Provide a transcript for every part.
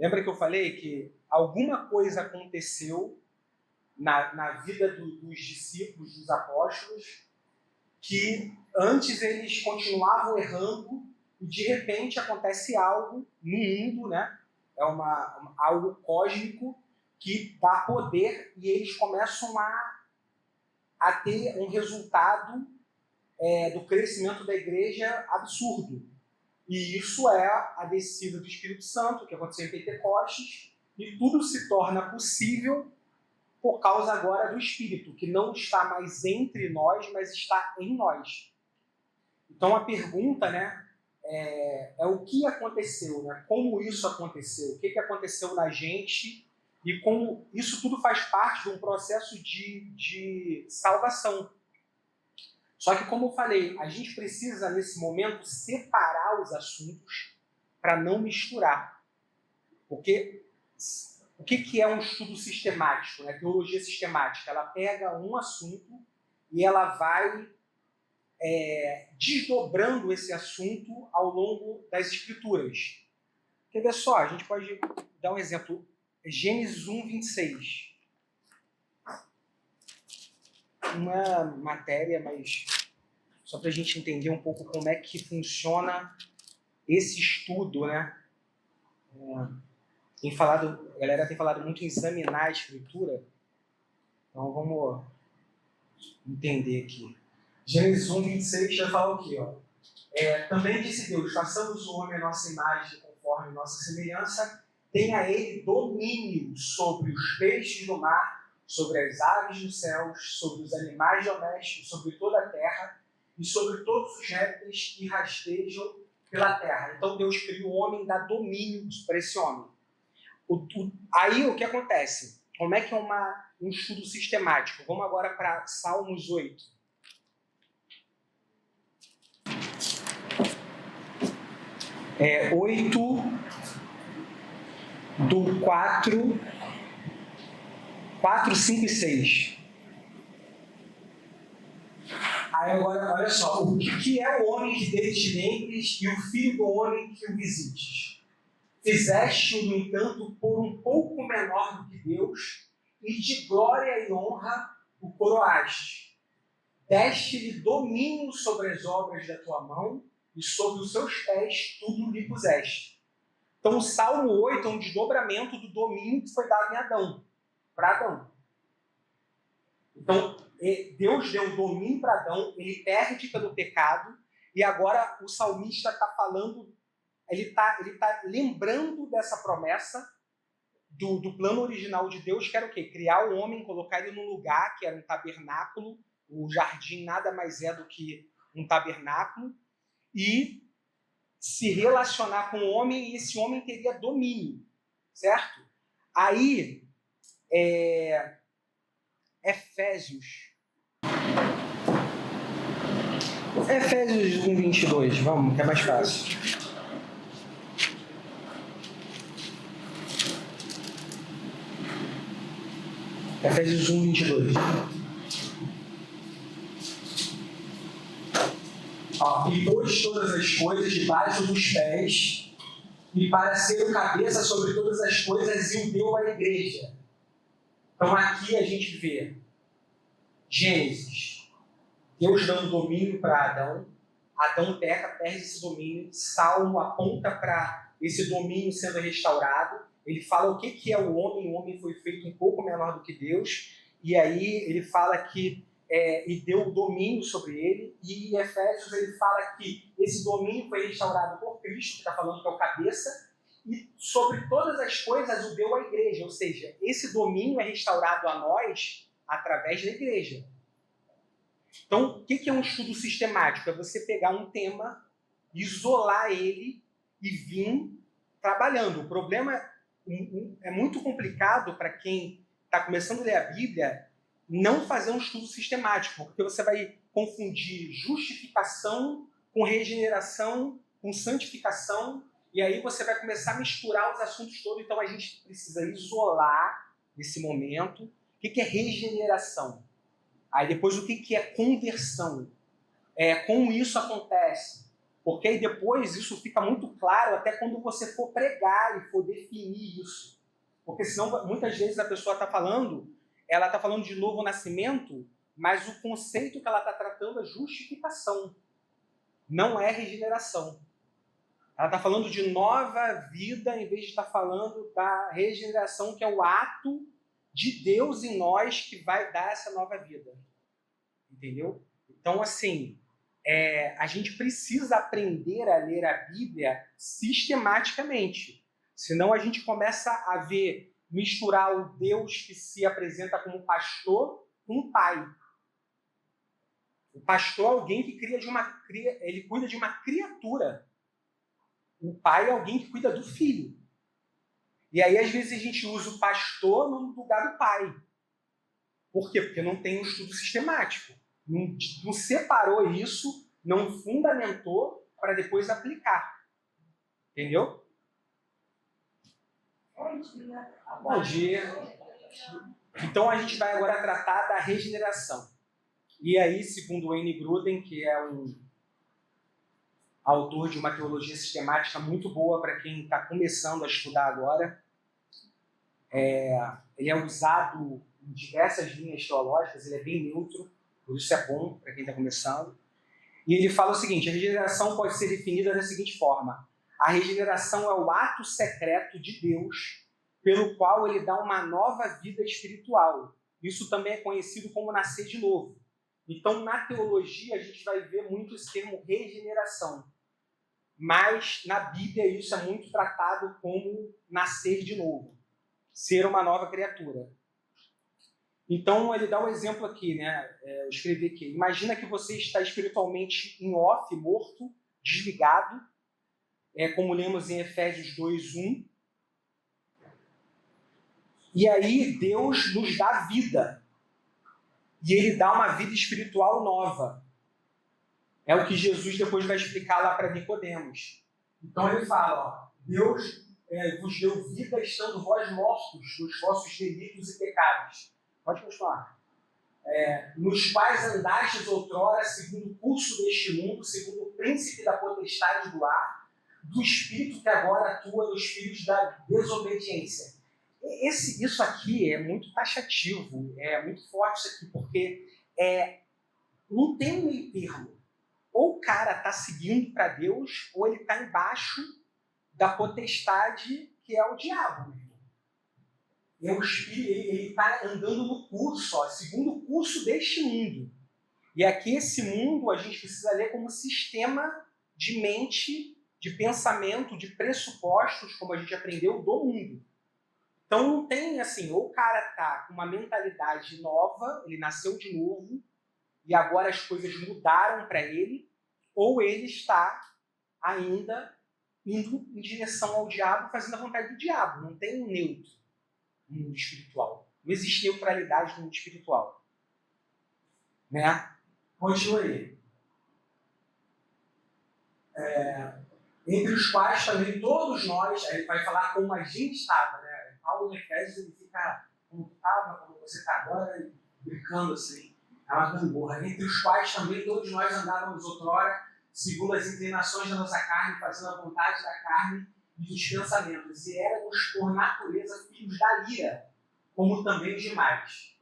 Lembra que eu falei que alguma coisa aconteceu na vida dos discípulos, dos apóstolos, que antes eles continuavam errando e de repente acontece algo no mundo, né? É algo cósmico que dá poder e eles começam a ter um resultado do crescimento da igreja absurdo. E isso é a descida do Espírito Santo, que aconteceu em Pentecostes, e tudo se torna possível por causa agora do Espírito, que não está mais entre nós, mas está em nós. Então a pergunta, né, é o que aconteceu, né? Como isso aconteceu, o que aconteceu na gente e como isso tudo faz parte de um processo de salvação. Só que, como eu falei, a gente precisa, nesse momento, separar os assuntos para não misturar. Porque o que é um estudo sistemático, né? Teologia sistemática? Ela pega um assunto e ela vai desdobrando esse assunto ao longo das Escrituras. Quer ver só? A gente pode dar um exemplo. Gênesis 1, 26. Uma matéria, mas só para a gente entender um pouco como é que funciona esse estudo, né? A galera tem falado muito em examinar a Escritura, então vamos entender aqui. Gênesis 1, 26 já fala o quê? Também disse Deus, façamos o homem a nossa imagem conforme nossa semelhança, tenha ele domínio sobre os peixes do mar, sobre as aves dos céus, sobre os animais domésticos, sobre toda a terra e sobre todos os répteis que rastejam pela terra. Então Deus cria o homem e dá domínio para esse homem. Aí o que acontece? Como é que é um estudo sistemático? Vamos agora para Salmos 8. É 8 do 4, 5 e 6. Aí agora, olha só, o que é o homem que dele te lembres e o filho do homem que o visites? Fizeste-o, no entanto, por um pouco menor do que Deus, e de glória e honra o coroaste. Deste-lhe domínio sobre as obras da tua mão, e sobre os seus pés tudo lhe puseste. Então o Salmo 8 é um desdobramento do domínio que foi dado em Adão, para Adão. Então Deus deu domínio para Adão, ele perde pelo pecado, e agora o salmista está falando, ele está lembrando dessa promessa do plano original de Deus, que era o quê? Criar o homem, colocar ele num lugar que era um tabernáculo. O jardim nada mais é do que um tabernáculo, e se relacionar com o homem, e esse homem teria domínio, certo? Aí, Efésios 1, 22, vamos, que é mais fácil. Efésios 1, 22. E pôs todas as coisas debaixo dos pés, e para ser o cabeça sobre todas as coisas, e o deu à igreja. Então aqui a gente vê Gênesis, Deus dando domínio para Adão, Adão peca, perde esse domínio, Salmo aponta para esse domínio sendo restaurado, ele fala o que é o homem foi feito um pouco menor do que Deus, e aí ele fala que e deu domínio sobre ele, e em Efésios ele fala que esse domínio foi restaurado por Cristo, que está falando que é o cabeça, e sobre todas as coisas o deu à igreja, ou seja, esse domínio é restaurado a nós através da igreja. Então, o que é um estudo sistemático? É você pegar um tema, isolar ele e vir trabalhando. O problema é muito complicado para quem está começando a ler a Bíblia não fazer um estudo sistemático, porque você vai confundir justificação com regeneração, com santificação, e aí você vai começar a misturar os assuntos todos. Então a gente precisa isolar nesse momento o que é regeneração. Aí depois o que é conversão. Como isso acontece. Porque aí depois isso fica muito claro até quando você for pregar e for definir isso. Porque senão muitas vezes a pessoa ela está falando de novo nascimento, mas o conceito que ela está tratando é justificação, não é regeneração. Ela está falando de nova vida em vez de estar falando da regeneração, que é o ato de Deus em nós que vai dar essa nova vida. Entendeu? Então, assim, a gente precisa aprender a ler a Bíblia sistematicamente. Senão a gente começa a misturar o Deus que se apresenta como pastor com o pai. O pastor é alguém que ele cuida de uma criatura. O pai é alguém que cuida do filho. E aí, às vezes, a gente usa o pastor no lugar do pai. Por quê? Porque não tem um estudo sistemático. Não separou isso, não fundamentou para depois aplicar. Entendeu? Bom dia. Bom dia. Então, a gente vai agora tratar da regeneração. E aí, segundo Wayne Grudem, que é um autor de uma teologia sistemática muito boa para quem está começando a estudar agora, ele é usado em diversas linhas teológicas, ele é bem neutro, por isso é bom para quem está começando. E ele fala o seguinte: a regeneração pode ser definida da seguinte forma: a regeneração é o ato secreto de Deus pelo qual ele dá uma nova vida espiritual. Isso também é conhecido como nascer de novo. Então, na teologia, a gente vai ver muito esse termo regeneração. Mas, na Bíblia, isso é muito tratado como nascer de novo. Ser uma nova criatura. Então, ele dá um exemplo aqui, né? Eu escrevi aqui. Imagina que você está espiritualmente em off, morto, desligado, como lemos em Efésios 2:1. E aí, Deus nos dá vida. E ele dá uma vida espiritual nova. É o que Jesus depois vai explicar lá para Nicodemos. Então ele fala, ó, Deus vos deu vida estando vós mortos nos vossos delitos e pecados. Pode continuar. Nos quais andastes outrora segundo o curso deste mundo, segundo o príncipe da potestade do ar, do espírito que agora atua nos filhos da desobediência. Isso aqui é muito taxativo, é muito forte isso aqui, porque não tem meio termo. Ou o cara está seguindo para Deus, ou ele está embaixo da potestade que é o diabo. Ele está andando no curso, segundo o curso deste mundo. E aqui esse mundo a gente precisa ler como sistema de mente, de pensamento, de pressupostos, como a gente aprendeu, do mundo. Então não tem assim, ou o cara está com uma mentalidade nova, ele nasceu de novo, e agora as coisas mudaram para ele, ou ele está ainda indo em direção ao diabo, fazendo a vontade do diabo. Não tem um neutro no mundo espiritual. Não existe neutralidade no mundo espiritual. Né? Continua aí. Entre os quais também todos nós, aí ele vai falar como a gente estava, né? Paulo em Efésios, ele fica como estava, como você está agora, brincando assim. É uma gangorra. Entre os quais também todos nós andávamos outrora, segundo as inclinações da nossa carne, fazendo a vontade da carne e dos pensamentos. E éramos, por natureza, filhos da ira, como também os demais.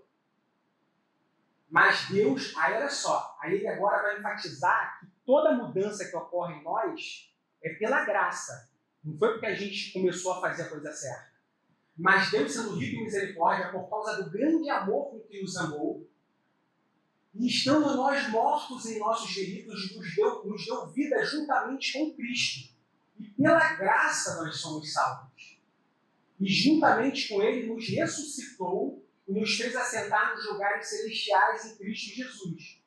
Mas Deus, aí olha só, aí ele agora vai enfatizar que toda mudança que ocorre em nós é pela graça. Não foi porque a gente começou a fazer a coisa certa. Mas Deus, sendo rico em misericórdia, por causa do grande amor com que nos amou, e estando nós mortos em nossos delitos, nos deu vida juntamente com Cristo. E pela graça nós somos salvos. E juntamente com Ele nos ressuscitou e nos fez assentar nos lugares celestiais em Cristo Jesus,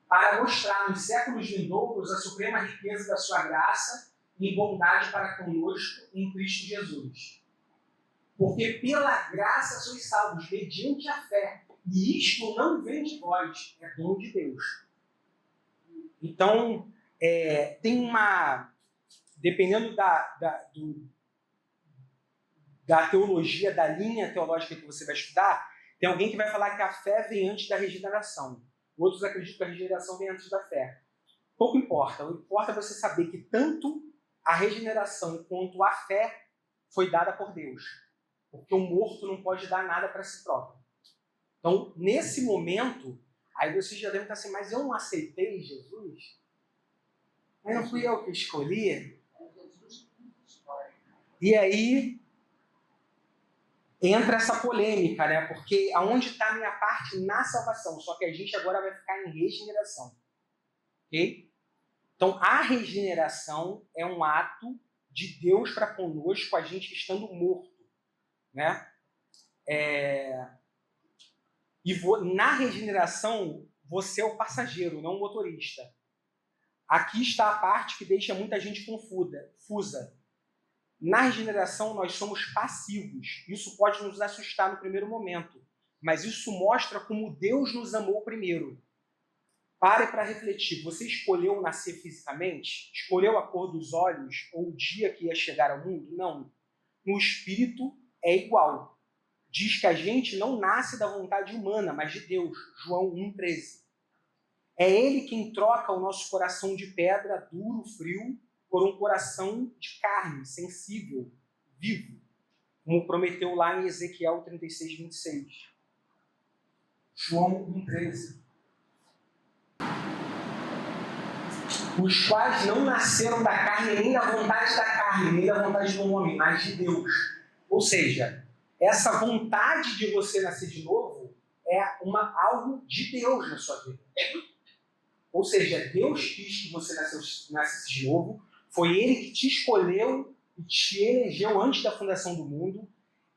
para mostrar nos séculos vindouros a suprema riqueza da sua graça e bondade para conosco em Cristo Jesus. Porque pela graça sois salvos, mediante a fé. E isto não vem de vós, é dom de Deus. Então, tem uma... Dependendo da teologia, da linha teológica que você vai estudar, tem alguém que vai falar que a fé vem antes da regeneração. Outros acreditam que a regeneração vem antes da fé. pouco importa. O que importa é você saber que tanto a regeneração quanto a fé foi dada por Deus. Porque o morto não pode dar nada para si próprio. Então, nesse momento, aí você já deve estar assim, mas eu não aceitei Jesus? Mas não fui eu que escolhi? E aí entra essa polêmica, né? Porque aonde está a minha parte na salvação? Só que a gente agora vai ficar em regeneração. Ok? Então, a regeneração é um ato de Deus para conosco, a gente estando morto, né? Na regeneração, você é o passageiro, não o motorista. Aqui está a parte que deixa muita gente confusa. Na regeneração, nós somos passivos. Isso pode nos assustar no primeiro momento, mas isso mostra como Deus nos amou primeiro. Pare para refletir. Você escolheu nascer fisicamente? Escolheu a cor dos olhos ou o dia que ia chegar ao mundo? Não. No espírito é igual. Diz que a gente não nasce da vontade humana, mas de Deus. João 1,13. É Ele quem troca o nosso coração de pedra, duro, frio, por um coração de carne, sensível, vivo, como prometeu lá em Ezequiel 36:26. João 1,13. Os quais não nasceram da carne, nem da vontade da carne, nem da vontade do homem, mas de Deus. Ou seja, essa vontade de você nascer de novo é algo de Deus na sua vida. Ou seja, Deus quis que você nascesse de novo, foi Ele que te escolheu e te elegeu antes da fundação do mundo,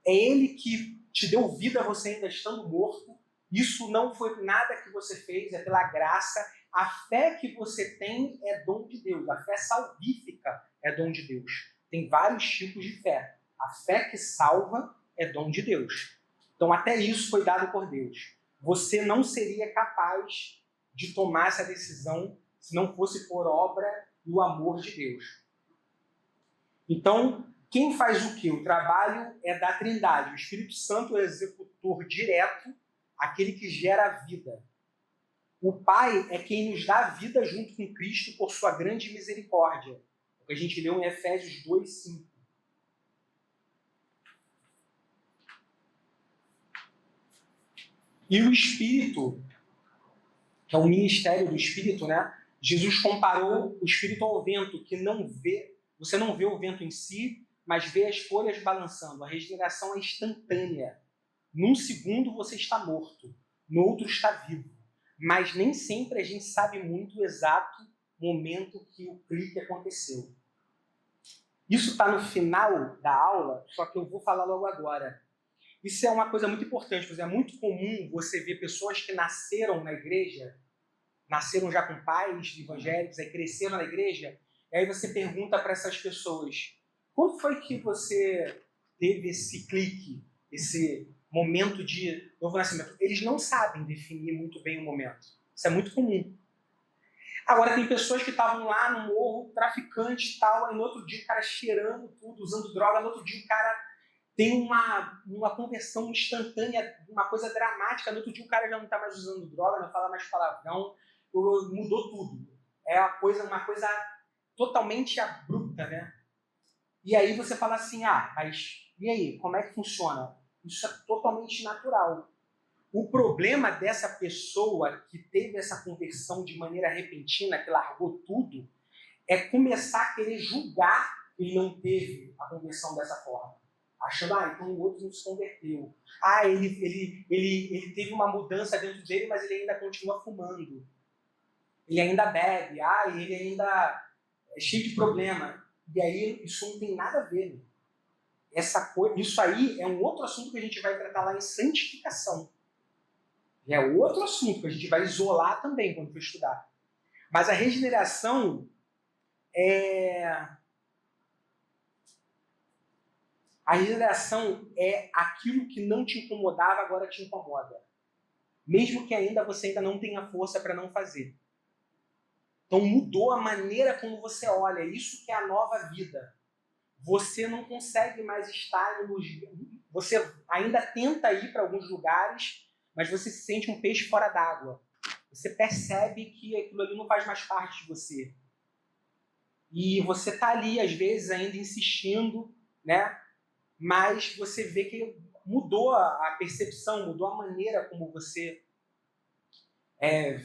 é Ele que te deu vida você ainda estando morto. Isso não foi nada que você fez, é pela graça. A fé que você tem é dom de Deus, a fé salvífica é dom de Deus. Tem vários tipos de fé. A fé que salva é dom de Deus. Então até isso foi dado por Deus. Você não seria capaz de tomar essa decisão se não fosse por obra e o amor de Deus. Então, quem faz o quê? O trabalho é da Trindade. O Espírito Santo é o executor direto, aquele que gera a vida. O Pai é quem nos dá a vida junto com Cristo por sua grande misericórdia. O que a gente leu em Efésios 2:5. E o Espírito, que é o ministério do Espírito, né? Jesus comparou o Espírito ao vento, que não vê. Você não vê o vento em si, mas vê as folhas balançando. A regeneração é instantânea. Num segundo você está morto, no outro está vivo. Mas nem sempre a gente sabe muito o exato momento que o clique aconteceu. Isso está no final da aula, só que eu vou falar logo agora. Isso é uma coisa muito importante, pois é muito comum você ver pessoas que nasceram na igreja, nasceram já com pais evangélicos, aí cresceram na igreja, e aí você pergunta para essas pessoas, quando foi que você teve esse clique, esse momento de novo nascimento? Eles não sabem definir muito bem o momento. Isso é muito comum. Agora, tem pessoas que estavam lá no morro, traficante e tal, aí no outro dia o cara cheirando tudo, usando droga, no outro dia o cara tem uma conversão instantânea, uma coisa dramática, no outro dia o cara já não está mais usando droga, não fala mais palavrão, mudou tudo. É uma coisa totalmente abrupta, né? E aí você fala assim, mas e aí, como é que funciona? Isso é totalmente natural. O problema dessa pessoa que teve essa conversão de maneira repentina, que largou tudo, é começar a querer julgar que ele não teve a conversão dessa forma. Achando, então o outro não se converteu. Ele teve uma mudança dentro dele, mas ele ainda continua fumando. Ele ainda bebe, ele ainda é cheio de problema. E aí isso não tem nada a ver. Isso aí é um outro assunto que a gente vai tratar lá em santificação. É outro assunto que a gente vai isolar também quando for estudar. Mas a regeneração A regeneração é aquilo que não te incomodava, agora te incomoda. Mesmo que você ainda não tenha força para não fazer. Então mudou a maneira como você olha. Isso que é a nova vida. Você não consegue mais estar no... Você ainda tenta ir para alguns lugares, mas você se sente um peixe fora d'água. você percebe que aquilo ali não faz mais parte de você. E você está ali, às vezes, ainda insistindo, né? Mas você vê que mudou a percepção, mudou a maneira como você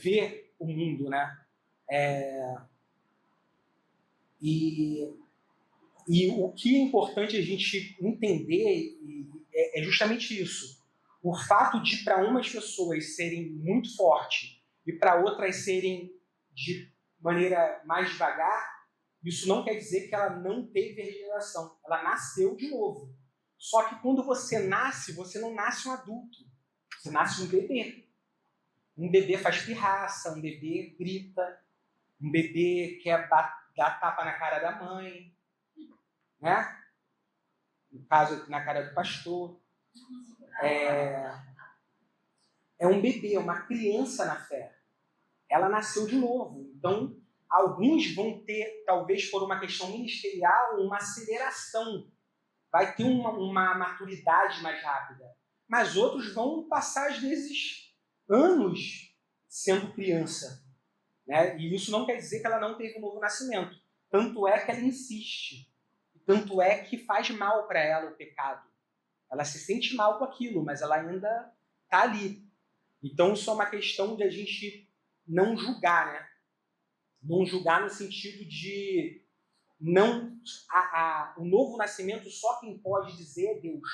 vê o mundo, né? E o que é importante a gente entender é justamente isso. O fato de, para umas pessoas, serem muito fortes e para outras serem de maneira mais devagar, isso não quer dizer que ela não teve regeneração. Ela nasceu de novo. Só que quando você nasce, você não nasce um adulto. Você nasce um bebê. Um bebê faz pirraça, um bebê grita, um bebê quer dar tapa na cara da mãe, né? No caso, na cara do pastor. É um bebê, é uma criança na fé. Ela nasceu de novo. Então, alguns vão ter, talvez por uma questão ministerial, uma aceleração. Vai ter uma maturidade mais rápida. Mas outros vão passar, às vezes, anos sendo criança. Né? E isso não quer dizer que ela não teve um novo nascimento. Tanto é que ela insiste. Tanto é que faz mal para ela o pecado. Ela se sente mal com aquilo, mas ela ainda está ali. Então, isso é uma questão de a gente não julgar, né? Não julgar no sentido de não o novo nascimento, só quem pode dizer é Deus.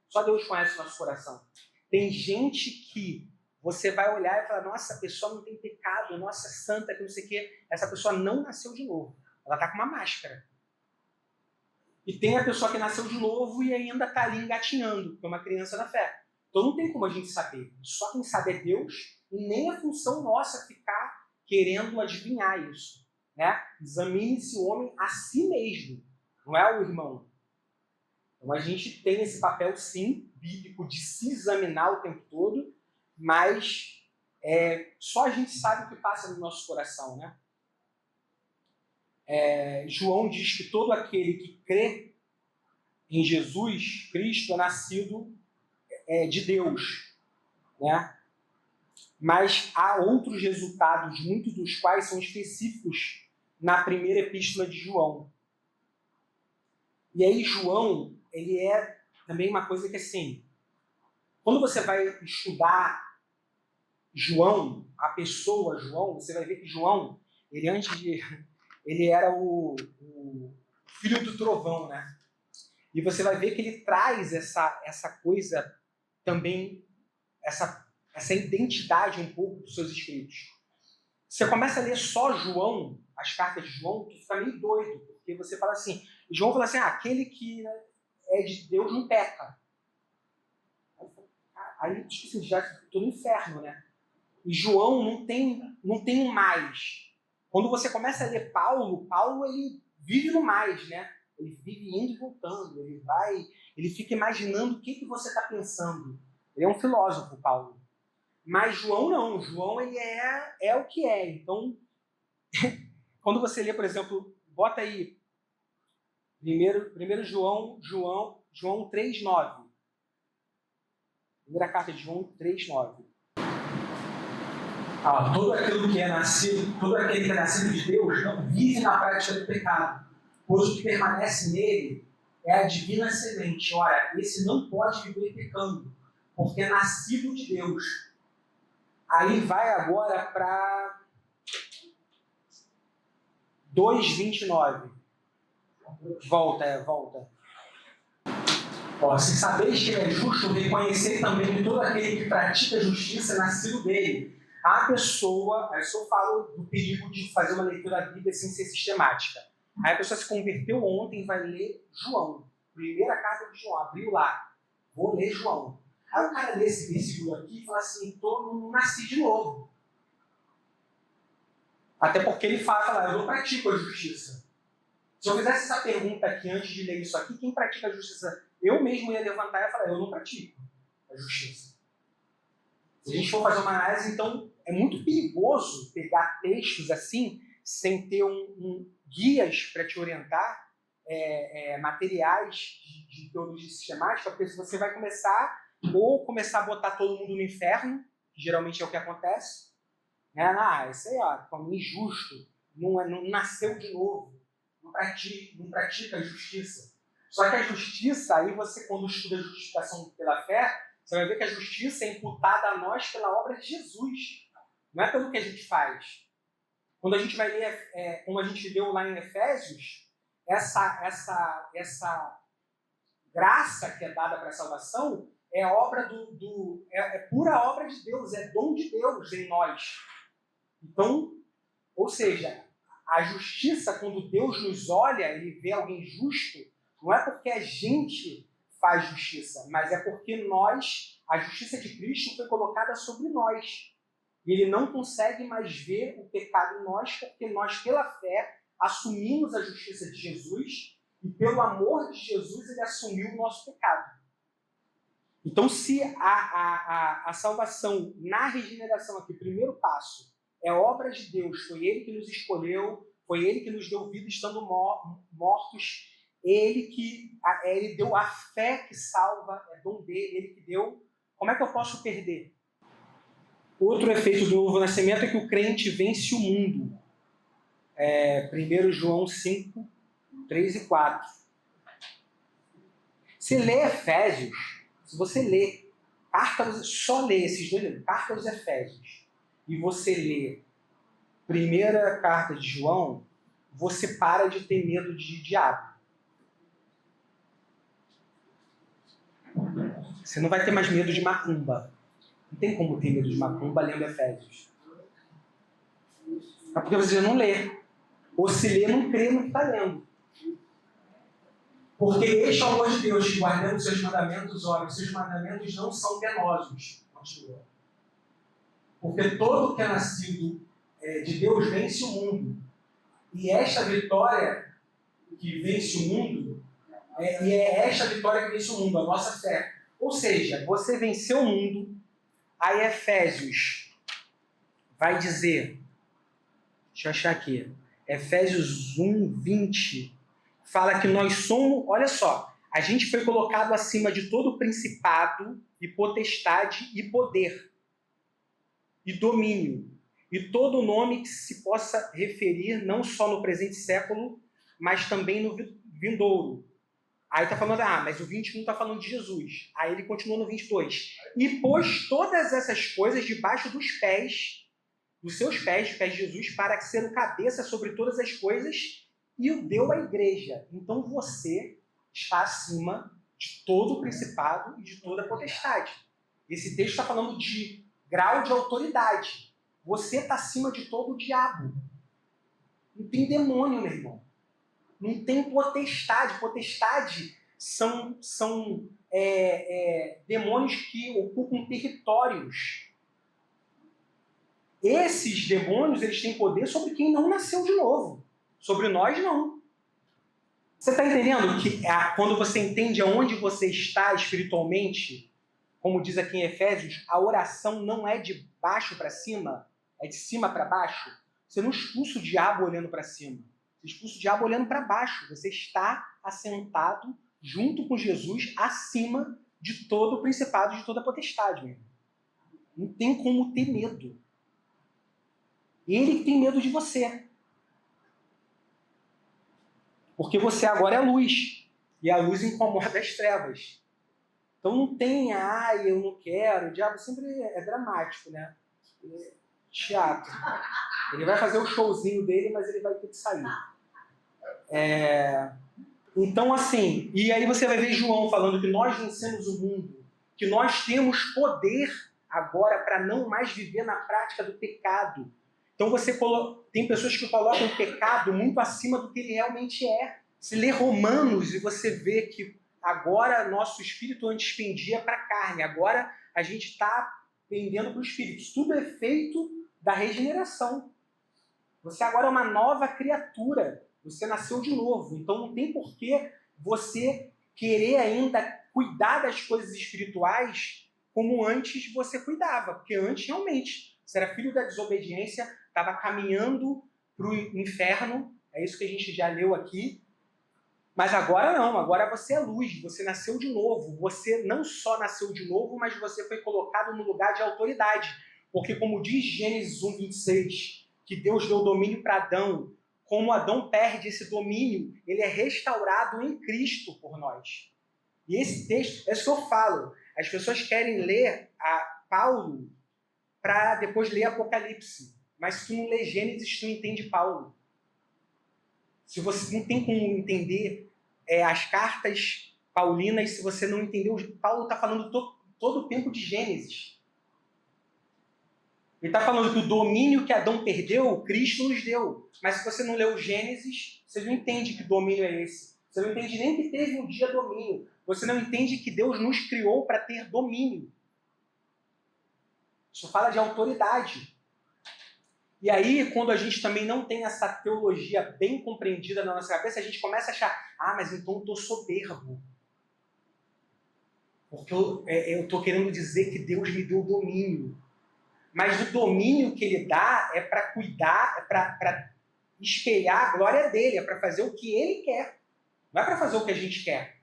Só Deus conhece o nosso coração. Tem gente que você vai olhar e falar, nossa, a pessoa não tem pecado, nossa, santa, que não sei o quê. Essa pessoa não nasceu de novo. Ela está com uma máscara. E tem a pessoa que nasceu de novo e ainda está ali engatinhando, que é uma criança na fé. Então não tem como a gente saber. Só quem sabe é Deus, e nem é função nossa ficar querendo adivinhar isso. Né? Examine-se o homem a si mesmo, não é o irmão. Então a gente tem esse papel, sim, bíblico, de se examinar o tempo todo, mas só a gente sabe o que passa no nosso coração. Né? João diz que todo aquele que crê em Jesus Cristo é nascido de Deus, né? Mas há outros resultados, muitos dos quais são específicos na primeira epístola de João. E aí João, ele é também uma coisa que, assim, quando você vai estudar João, a pessoa João, você vai ver que João, ele era o filho do trovão, né? E você vai ver que ele traz essa coisa também, essa identidade um pouco dos seus escritos. Você começa a ler só João, as cartas de João, tu fica meio doido, porque você fala assim, João fala assim, aquele que é de Deus não peca. Aí tipo assim, já estou no inferno, né? E João não tem um mais. Quando você começa a ler Paulo ele vive no mais, né? Ele vive indo e voltando, ele fica imaginando o que você está pensando. Ele é um filósofo, Paulo. Mas João não. João ele é o que é. Então, quando você lê, por exemplo, bota aí, primeiro João 3,9. Primeira carta de João 3,9. Todo aquele que é nascido de Deus não vive na prática do pecado, pois o que permanece nele é a divina semente. Ora, esse não pode viver pecando, porque é nascido de Deus. Aí vai agora para 2,29. Volta. Se sabeis que ele é justo, reconhecer também que todo aquele que pratica justiça é nascido dele. A pessoa, eu só falo do perigo de fazer uma leitura da Bíblia sem ser sistemática. Aí a pessoa se converteu ontem e vai ler João. Primeira carta de João, abriu lá. Vou ler João. Aí o cara lê esse versículo aqui e fala assim, não nasci de novo. Até porque ele fala, eu não pratico a justiça. Se eu fizesse essa pergunta aqui antes de ler isso aqui, quem pratica a justiça? Eu mesmo ia levantar e falar, eu não pratico a justiça. Se a gente for fazer uma análise, então é muito perigoso pegar textos assim, sem ter guias para te orientar, materiais de teologia sistemática, porque você vai começar a botar todo mundo no inferno, que geralmente é o que acontece, Né? Isso aí, como injusto, não nasceu de novo, não pratica a justiça. Só que a justiça, aí você, quando estuda a justificação pela fé, você vai ver que a justiça é imputada a nós pela obra de Jesus. Não é pelo que a gente faz. Quando a gente vai ler, como a gente leu lá em Efésios, essa graça que é dada para a salvação é obra é pura obra de Deus, é dom de Deus em nós. Então, ou seja, a justiça, quando Deus nos olha, ele vê alguém justo, não é porque a gente faz justiça, mas é porque a justiça de Cristo foi colocada sobre nós. E ele não consegue mais ver o pecado em nós, porque nós, pela fé, assumimos a justiça de Jesus e, pelo amor de Jesus, ele assumiu o nosso pecado. Então, se a salvação na regeneração aqui, primeiro passo, é obra de Deus, foi ele que nos escolheu, foi ele que nos deu vida estando mortos, ele deu a fé que salva, é dom dele, ele que deu. Como é que eu posso perder? Outro efeito do novo nascimento é que o crente vence o mundo. 1 João 5, 3 e 4. Se lê Efésios, se você lê, só lê esses dois livros, Carta aos Efésios, e você lê primeira carta de João, você para de ter medo de diabo. Você não vai ter mais medo de macumba. Não tem como ter medo de macumba lendo Efésios. É porque você não lê. Ou se lê, não crê no que está lendo. Porque este é o amor de Deus, que guardando os seus mandamentos, olha, os seus mandamentos não são penosos. Continua. Porque todo que é nascido de Deus vence o mundo. E esta vitória que vence o mundo, e é esta vitória que vence o mundo, a nossa fé. Ou seja, você venceu o mundo. Aí Efésios vai dizer, deixa eu achar aqui, Efésios 1, 20, fala que nós somos, olha só, a gente foi colocado acima de todo principado e potestade e poder e domínio e todo nome que se possa referir não só no presente século, mas também no vindouro. Aí está falando, mas o 21 está falando de Jesus. Aí ele continua no 22. E pôs todas essas coisas debaixo dos seus pés de Jesus, para ser o cabeça sobre todas as coisas, e o deu à igreja. Então você está acima de todo o principado e de toda a potestade. Esse texto está falando de grau de autoridade. Você está acima de todo o diabo. Não tem demônio, meu irmão. Não tem potestade. Potestade são demônios que ocupam territórios. Esses demônios, eles têm poder sobre quem não nasceu de novo. Sobre nós, não. Você está entendendo que quando você entende aonde você está espiritualmente, como diz aqui em Efésios, a oração não é de baixo para cima, é de cima para baixo. Você não expulsa o diabo olhando para cima. Você expulsa o diabo olhando para baixo. Você está assentado junto com Jesus acima de todo o principado, de toda a potestade. Mesmo. Não tem como ter medo. Ele que tem medo de você. Porque você agora é luz. E a luz incomoda as trevas. Então não tem, eu não quero. O diabo sempre é dramático, né? É teatro. Ele vai fazer o showzinho dele, mas ele vai ter que sair. Então, assim, e aí você vai ver João falando que nós vencemos o mundo, que nós temos poder agora para não mais viver na prática do pecado. Então tem pessoas que colocam o pecado muito acima do que ele realmente é. Se lê Romanos e você vê que agora nosso espírito antes pendia para a carne, agora a gente está pendendo para o espírito. Isso tudo é feito da regeneração. Você agora é uma nova criatura. Você nasceu de novo. Então não tem por que você querer ainda cuidar das coisas espirituais como antes você cuidava. Porque antes, realmente, você era filho da desobediência, estava caminhando para o inferno. É isso que a gente já leu aqui. Mas agora não. Agora você é luz. Você nasceu de novo. Você não só nasceu de novo, mas você foi colocado no lugar de autoridade. Porque como diz Gênesis 1:26, que Deus deu domínio para Adão, como Adão perde esse domínio, ele é restaurado em Cristo por nós. E esse texto, é isso que eu falo, as pessoas querem ler a Paulo para depois ler Apocalipse. Mas se tu não lê Gênesis, tu não entende Paulo. Se você não tem como entender as cartas paulinas, se você não entendeu, Paulo está falando todo o tempo de Gênesis. Ele está falando que o domínio que Adão perdeu, Cristo nos deu. Mas se você não leu Gênesis, você não entende que domínio é esse. Você não entende nem que teve um dia domínio. Você não entende que Deus nos criou para ter domínio. Isso fala de autoridade. E aí, quando a gente também não tem essa teologia bem compreendida na nossa cabeça, a gente começa a achar, mas então eu estou soberbo. Porque eu estou querendo dizer que Deus me deu domínio. Mas o domínio que ele dá é para cuidar, é para espelhar a glória dele, é para fazer o que ele quer. Não é para fazer o que a gente quer.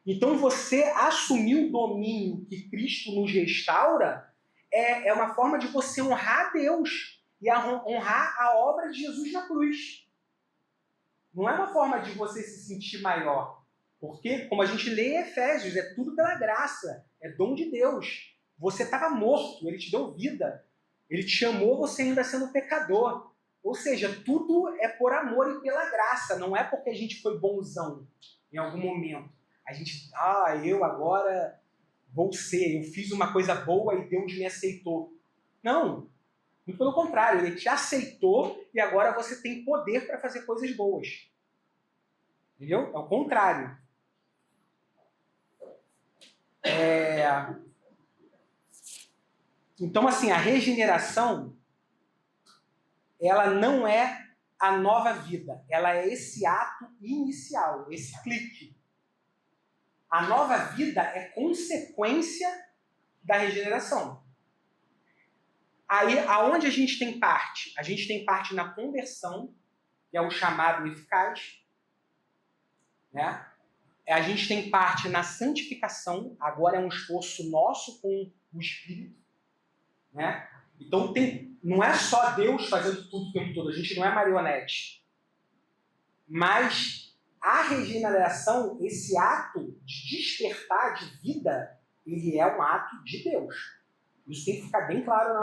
Então você assumir o domínio que Cristo nos restaura é uma forma de você honrar a Deus e honrar a obra de Jesus na cruz. Não é uma forma de você se sentir maior. Porque, como a gente lê em Efésios, é tudo pela graça, é dom de Deus. Você estava morto, ele te deu vida. Ele te chamou você ainda sendo pecador. Ou seja, tudo é por amor e pela graça. Não é porque a gente foi bonzão em algum momento. A gente, eu agora vou ser, eu fiz uma coisa boa e Deus me aceitou. Não. Muito pelo contrário, ele te aceitou e agora você tem poder para fazer coisas boas. Entendeu? É o contrário. Então, assim, a regeneração, ela não é a nova vida. Ela é esse ato inicial, esse clique. A nova vida é consequência da regeneração. Aí, aonde a gente tem parte? A gente tem parte na conversão, que é o chamado eficaz. Né? A gente tem parte na santificação, agora é um esforço nosso com o Espírito. Né? Então, não é só Deus fazendo tudo o tempo todo, a gente não é marionete. Mas a regeneração, esse ato de despertar de vida, ele é um ato de Deus. Isso tem que ficar bem claro na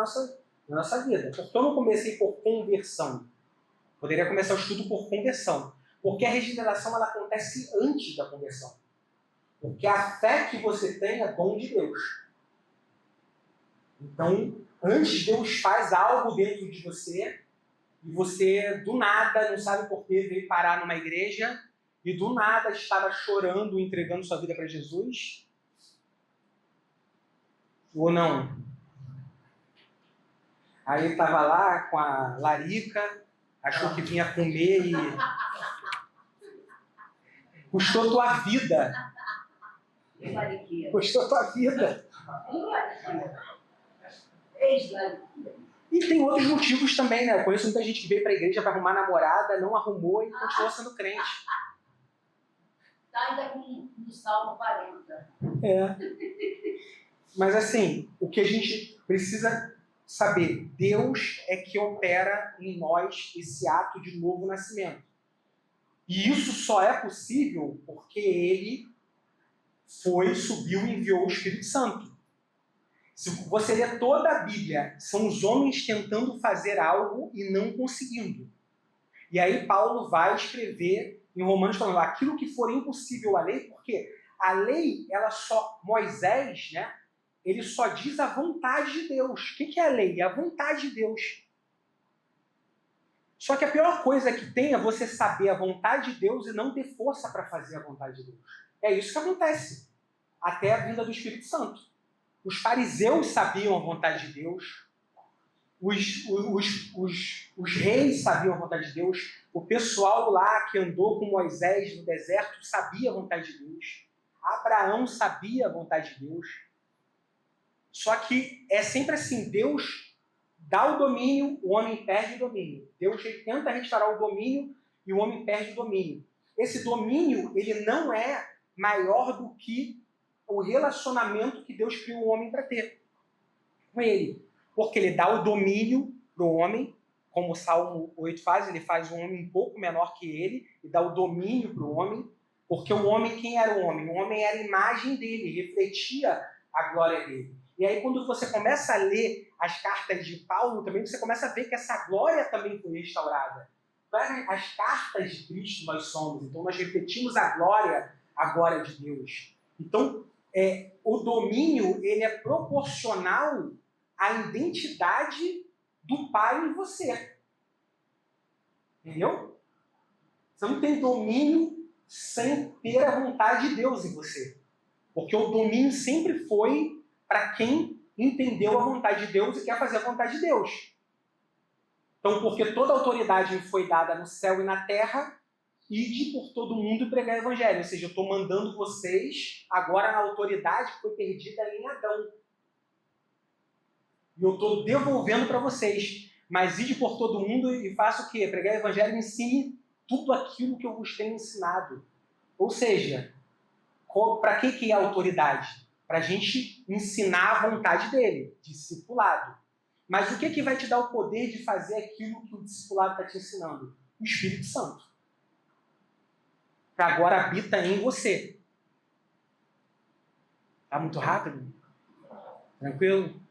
nossa vida. Porque eu não comecei por conversão. Poderia começar o estudo por conversão. Porque a regeneração ela acontece antes da conversão. Porque a fé que você tem é dom de Deus. Então, antes Deus faz algo dentro de você, e você, do nada, não sabe por quê, veio parar numa igreja, e do nada estava chorando, entregando sua vida para Jesus? Ou não? Aí estava lá com a larica, achou que vinha comer e custou tua vida. Custou tua vida. E tem outros motivos também, né? Eu conheço muita gente que veio para a igreja para arrumar namorada, não arrumou e continuou sendo crente. Está ainda no Salmo 40. Mas assim, o que a gente precisa saber, Deus é que opera em nós esse ato de novo nascimento. E isso só é possível porque Ele subiu e enviou o Espírito Santo. Se você ler toda a Bíblia, são os homens tentando fazer algo e não conseguindo. E aí Paulo vai escrever em Romanos falando aquilo que for impossível à lei, porque a lei, Moisés, né, ele só diz a vontade de Deus. O que é a lei? É a vontade de Deus. Só que a pior coisa que tem é você saber a vontade de Deus e não ter força para fazer a vontade de Deus. É isso que acontece até a vinda do Espírito Santo. Os fariseus sabiam a vontade de Deus, os reis sabiam a vontade de Deus, o pessoal lá que andou com Moisés no deserto sabia a vontade de Deus, Abraão sabia a vontade de Deus. Só que é sempre assim, Deus dá o domínio, o homem perde o domínio. Deus tenta restaurar o domínio e o homem perde o domínio. Esse domínio, ele não é maior do que o relacionamento que Deus criou o homem para ter com ele. Porque ele dá o domínio para o homem, como o Salmo 8 faz, ele faz um homem um pouco menor que ele, e dá o domínio para o homem, porque o homem, quem era o homem? O homem era a imagem dele, refletia a glória dele. E aí, quando você começa a ler as cartas de Paulo, também você começa a ver que essa glória também foi restaurada. As cartas de Cristo nós somos, então nós refletimos a glória de Deus. Então, o domínio ele é proporcional à identidade do Pai em você. Entendeu? Você não tem domínio sem ter a vontade de Deus em você. Porque o domínio sempre foi para quem entendeu a vontade de Deus e quer fazer a vontade de Deus. Então, porque toda a autoridade foi dada no céu e na terra, ide por todo mundo e pregar o evangelho. Ou seja, eu estou mandando vocês agora na autoridade que foi perdida em Adão. E eu estou devolvendo para vocês. Mas ide por todo mundo e faça o quê? Pregar o evangelho e ensine tudo aquilo que eu vos tenho ensinado. Ou seja, para que é a autoridade? Para a gente ensinar a vontade dele, discipulado. Mas o que vai te dar o poder de fazer aquilo que o discipulado está te ensinando? O Espírito Santo. Que agora habita em você. Tá muito rápido? Tranquilo?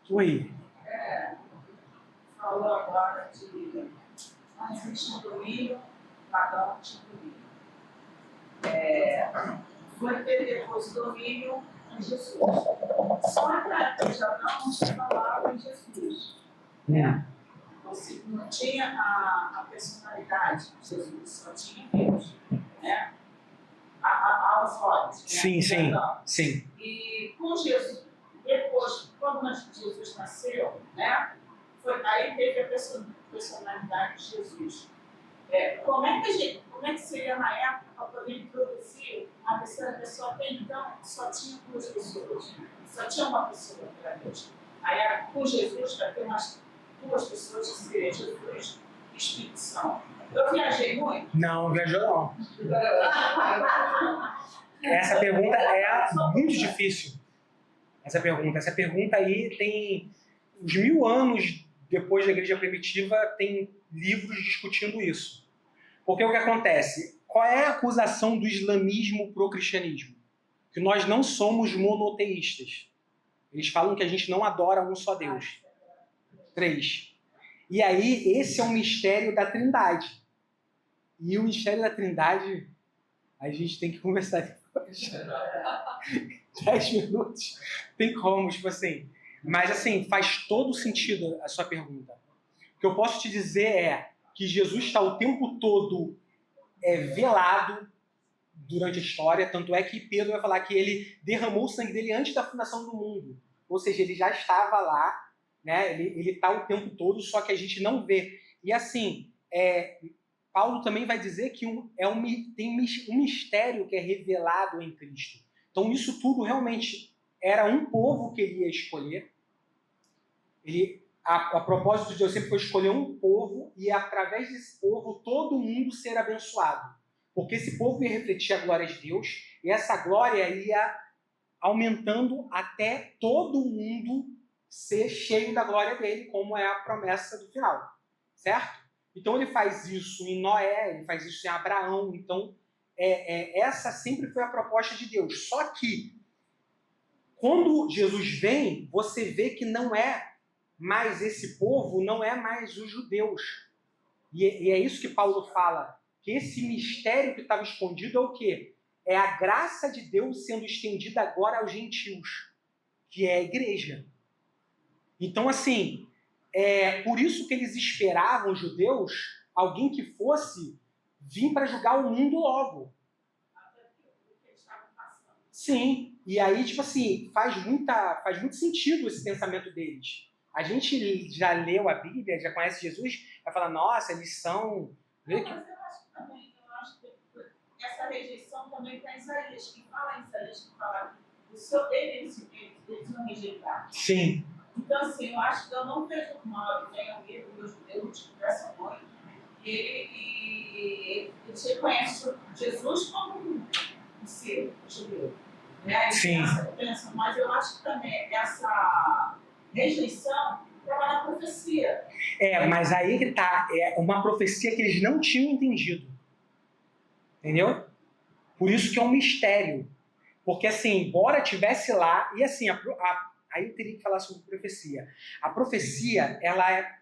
Oi. Falou agora de não existe domínio, cada um tinha domínio. Foi ter depois domínio em Jesus. Só que na época de Adão não se falava em Jesus. Você não tinha a personalidade de Jesus, só tinha Deus. Né? Aos olhos. Né? Sim. E com Jesus, depois, quando Jesus nasceu, né? Aí teve a personalidade de Jesus. Como é que seria na época para poder introduzir a terceira pessoa? Até então só tinha duas pessoas, só tinha uma pessoa que era Deus. Aí com Jesus vai ter umas duas pessoas que seriam Jesus e Espírito Santo. Eu viajei muito? Não viajou não. Essa pergunta é muito difícil. Essa pergunta aí tem uns 1000 anos depois da igreja primitiva, tem livros discutindo isso. Porque o que acontece? Qual é a acusação do islamismo pro cristianismo? Que nós não somos monoteístas. Eles falam que a gente não adora um só Deus. 3. E aí, esse é um mistério da Trindade. E o mistério da Trindade, a gente tem que conversar depois. 10 minutos. Tem como, tipo assim. Mas, assim, faz todo sentido a sua pergunta. O que eu posso te dizer é que Jesus está o tempo todo velado durante a história, tanto é que Pedro vai falar que ele derramou o sangue dele antes da fundação do mundo. Ou seja, ele já estava lá, né? Ele está o tempo todo, só que a gente não vê. E, assim, Paulo também vai dizer que tem um mistério que é revelado em Cristo. Então, isso tudo realmente era um povo que ele ia escolher. A propósito de Deus sempre foi escolher um povo e, através desse povo, todo mundo ser abençoado. Porque esse povo ia refletir a glória de Deus e essa glória ia aumentando até todo mundo ser cheio da glória dele, como é a promessa do final. Certo? Então, ele faz isso em Noé, ele faz isso em Abraão. Então, essa sempre foi a proposta de Deus. Só que, quando Jesus vem, você vê que não é mais esse povo, não é mais os judeus. E é isso que Paulo fala, que esse mistério que estava escondido é o quê? É a graça de Deus sendo estendida agora aos gentios, que é a igreja. Então, assim, por isso que eles esperavam, os judeus, alguém que fosse vir para julgar o mundo logo. Sim, e aí, tipo assim, faz muito sentido esse pensamento deles. A gente já leu a Bíblia, já conhece Jesus, vai falar, nossa, eles são... Mas eu acho que essa rejeição também está em Isaías, que fala em Isaías, que fala que o seu eles vão rejeitar. Sim. Então, assim, eu acho que eu não vejo mal, tem alguém do meu judeu que conversa muito, e eles reconhecem Jesus como um ser judeu. Né? Sim. Pensa mas eu acho que também essa rejeição estava na profecia. Mas aí que tá, é uma profecia que eles não tinham entendido. Entendeu? Por isso que é um mistério. Porque assim, embora tivesse lá, e assim, aí eu teria que falar sobre profecia. A profecia, ela é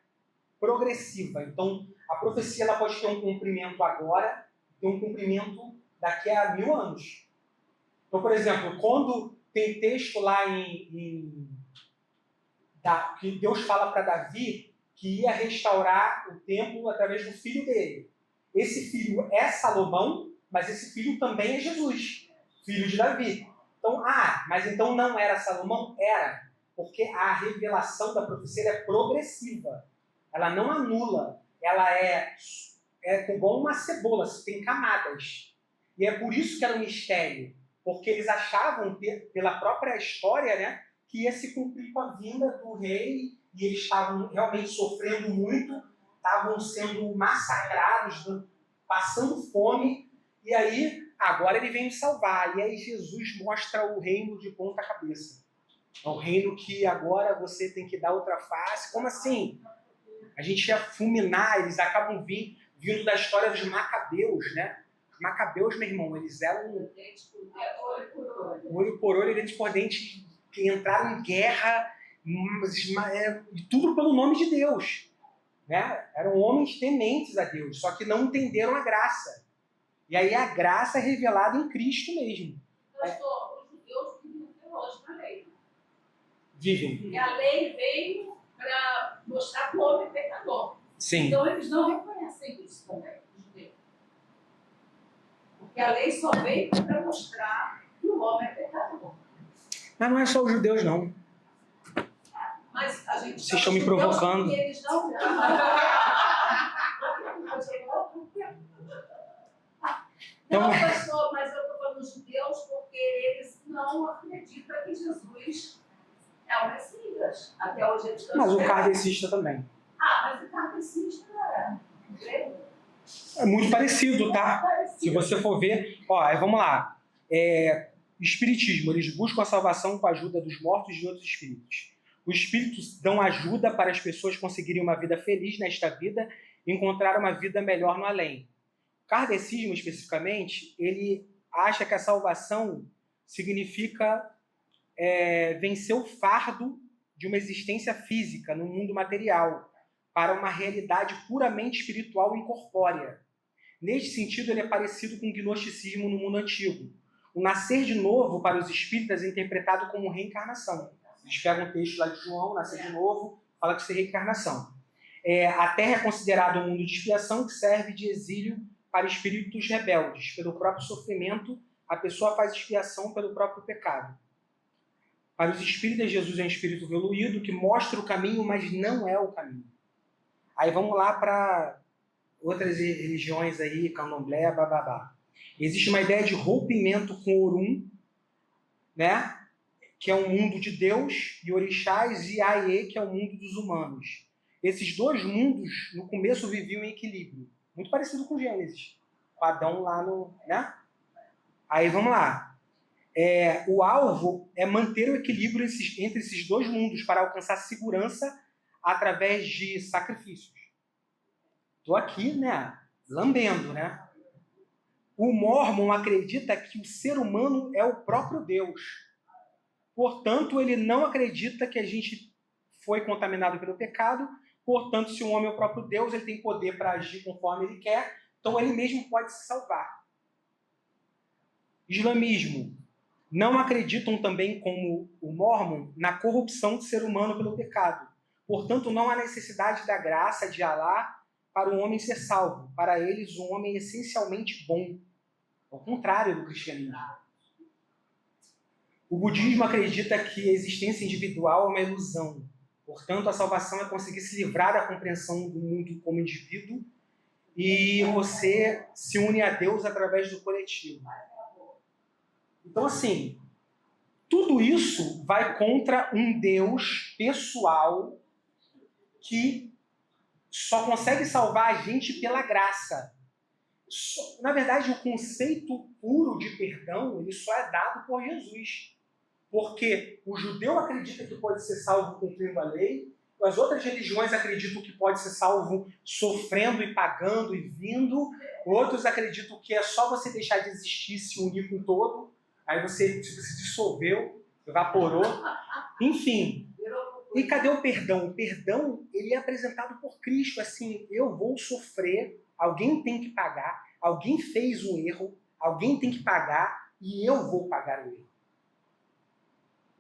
progressiva. Então, a profecia ela pode ter um cumprimento agora, ter um cumprimento daqui a 1000 anos. Então, por exemplo, quando tem texto lá que Deus fala para Davi que ia restaurar o templo através do filho dele. Esse filho é Salomão, mas esse filho também é Jesus, filho de Davi. Então, mas então não era Salomão? Era, porque a revelação da profecia é progressiva. Ela não anula, ela é igual uma cebola, tem camadas. E é por isso que era um mistério, porque eles achavam, pela própria história, né, que ia se cumprir com a vinda do rei, e eles estavam realmente sofrendo muito, estavam sendo massacrados, passando fome, e aí, agora ele vem me salvar. E aí Jesus mostra o reino de ponta cabeça. É um reino que agora você tem que dar outra face. Como assim? A gente ia fulminar, eles acabam vindo da história dos Macabeus, né? Macabeus, meu irmão, eles eram olho por olho, dente por dente, que entraram em guerra, e tudo pelo nome de Deus. Né? Eram homens tementes a Deus, só que não entenderam a graça. E aí a graça é revelada em Cristo mesmo. Pastor, os judeus vivem até hoje na lei. Vivem. E a lei veio para mostrar que o homem é pecador. Sim. Então eles não reconhecem isso também, os judeus. Porque a lei só veio para mostrar que o homem é pecador. Mas não é só os judeus, não. Mas a gente Vocês estão me provocando. Porque eles não... Não, pastor, mas eu estou falando dos judeus porque eles não acreditam que Jesus é o Messias. Até hoje eles estão... Mas o kardecista também. Mas o kardecista é muito parecido, tá? Se você for ver... Ó, vamos lá. Espiritismo, eles buscam a salvação com a ajuda dos mortos e de outros espíritos. Os espíritos dão ajuda para as pessoas conseguirem uma vida feliz nesta vida e encontrar uma vida melhor no além. O kardecismo, especificamente, ele acha que a salvação significa vencer o fardo de uma existência física no mundo material para uma realidade puramente espiritual e incorpórea. Neste sentido, ele é parecido com o gnosticismo no mundo antigo. O nascer de novo para os espíritas é interpretado como reencarnação. Eles pegam um texto lá de João, nascer de novo, fala que isso é reencarnação. A Terra é considerada um mundo de expiação que serve de exílio para espíritos rebeldes. Pelo próprio sofrimento, a pessoa faz expiação pelo próprio pecado. Para os espíritas, Jesus é um espírito evoluído que mostra o caminho, mas não é o caminho. Aí vamos lá para outras religiões aí, candomblé, bababá. Existe uma ideia de rompimento com Orum, né? Que é um mundo de Deus e orixás, e Aie, que é o mundo dos humanos. Esses dois mundos, no começo, viviam em equilíbrio. Muito parecido com Gênesis. Com Adão lá no... Né? Aí vamos lá. O alvo é manter o equilíbrio entre esses dois mundos para alcançar segurança através de sacrifícios. Estou aqui, né? Lambendo, né? O Mórmon acredita que o ser humano é o próprio Deus. Portanto, ele não acredita que a gente foi contaminado pelo pecado. Portanto, se o homem é o próprio Deus, ele tem poder para agir conforme ele quer. Então, ele mesmo pode se salvar. Islamismo. Não acreditam também, como o Mórmon, na corrupção do ser humano pelo pecado. Portanto, não há necessidade da graça de Alá para o homem ser salvo. Para eles, o homem é essencialmente bom. Ao contrário do cristianismo. O budismo acredita que a existência individual é uma ilusão. Portanto, a salvação é conseguir se livrar da compreensão do mundo como indivíduo e você se une a Deus através do coletivo. Então, assim, tudo isso vai contra um Deus pessoal que só consegue salvar a gente pela graça. Na verdade, o conceito puro de perdão ele só é dado por Jesus. Porque o judeu acredita que pode ser salvo cumprindo a lei, as outras religiões acreditam que pode ser salvo sofrendo e pagando e vindo, outros acreditam que é só você deixar de existir, se unir com o todo, aí você se dissolveu, evaporou, enfim. E cadê o perdão? O perdão, ele é apresentado por Cristo, assim, eu vou sofrer, alguém tem que pagar, alguém fez um erro, alguém tem que pagar e eu vou pagar o erro.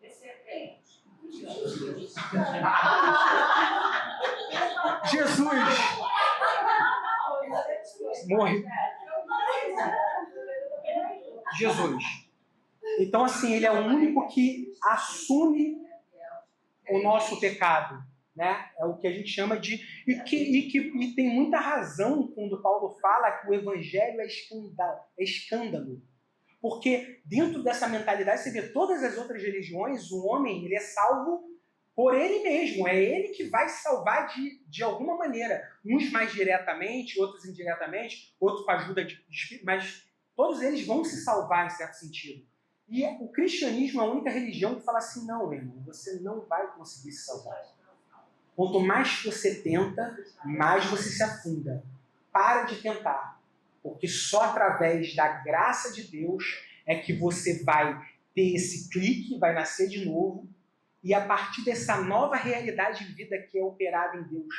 Esse é crente. Jesus morre. Jesus. Então, assim, ele é o único que assume o nosso pecado, né? É o que a gente chama de... E tem muita razão quando Paulo fala que o evangelho é escândalo. Porque dentro dessa mentalidade, você vê todas as outras religiões, o homem ele é salvo por ele mesmo. É ele que vai salvar de alguma maneira. Uns mais diretamente, outros indiretamente, outros com a ajuda de espírito, mas todos eles vão se salvar em certo sentido. E o cristianismo é a única religião que fala assim, não, meu irmão, você não vai conseguir se salvar. Quanto mais você tenta, mais você se afunda. Para de tentar. Porque só através da graça de Deus é que você vai ter esse clique, vai nascer de novo, e a partir dessa nova realidade de vida que é operada em Deus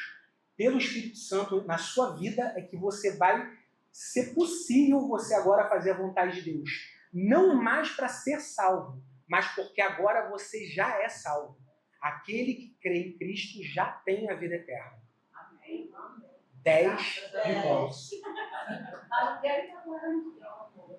pelo Espírito Santo na sua vida, é que você vai ser possível você agora fazer a vontade de Deus. Não mais para ser salvo, mas porque agora você já é salvo. Aquele que crê em Cristo já tem a vida eterna. Amém. 10 de volta. Mas não quero que agora não.